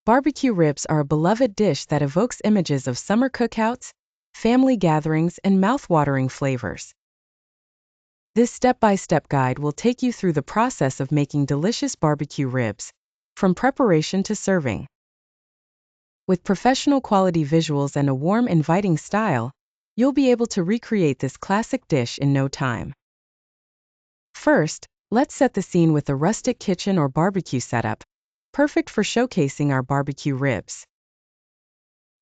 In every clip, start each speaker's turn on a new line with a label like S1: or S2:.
S1: Barbecue ribs are a beloved dish that evokes images of summer cookouts, family gatherings, and mouth-watering flavors. This step-by-step guide will take you through the process of making delicious barbecue ribs, from preparation to serving. With professional quality visuals and a warm, inviting style, you'll be able to recreate this classic dish in no time. First, let's set the scene with a rustic kitchen or barbecue setup, perfect for showcasing our barbecue ribs.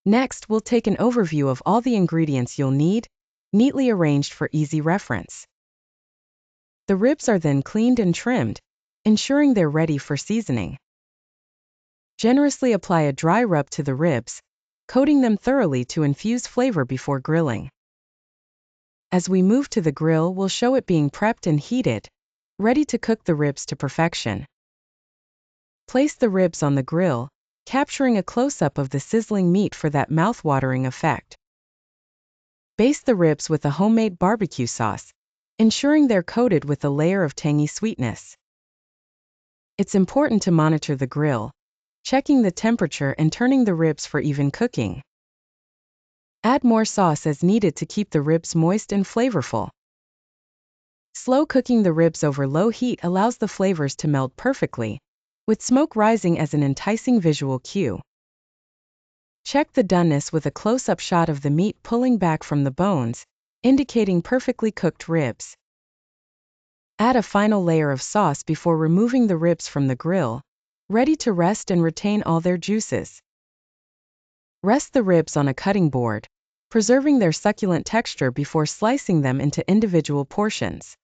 S1: Next, we'll take an overview of all the ingredients you'll need, neatly arranged for easy reference. The ribs are then cleaned and trimmed, ensuring they're ready for seasoning. Generously apply a dry rub to the ribs, coating them thoroughly to infuse flavor before grilling. As we move to the grill, we'll show it being prepped and heated, ready to cook the ribs to perfection. Place the ribs on the grill, capturing a close-up of the sizzling meat for that mouth-watering effect. Baste the ribs with a homemade barbecue sauce, ensuring they're coated with a layer of tangy sweetness. It's important to monitor the grill, checking the temperature and turning the ribs for even cooking. Add more sauce as needed to keep the ribs moist and flavorful. Slow cooking the ribs over low heat allows the flavors to meld perfectly, with smoke rising as an enticing visual cue. Check the doneness with a close-up shot of the meat pulling back from the bones, indicating perfectly cooked ribs. Add a final layer of sauce before removing the ribs from the grill, ready to rest and retain all their juices. Rest the ribs on a cutting board, preserving their succulent texture before slicing them into individual portions.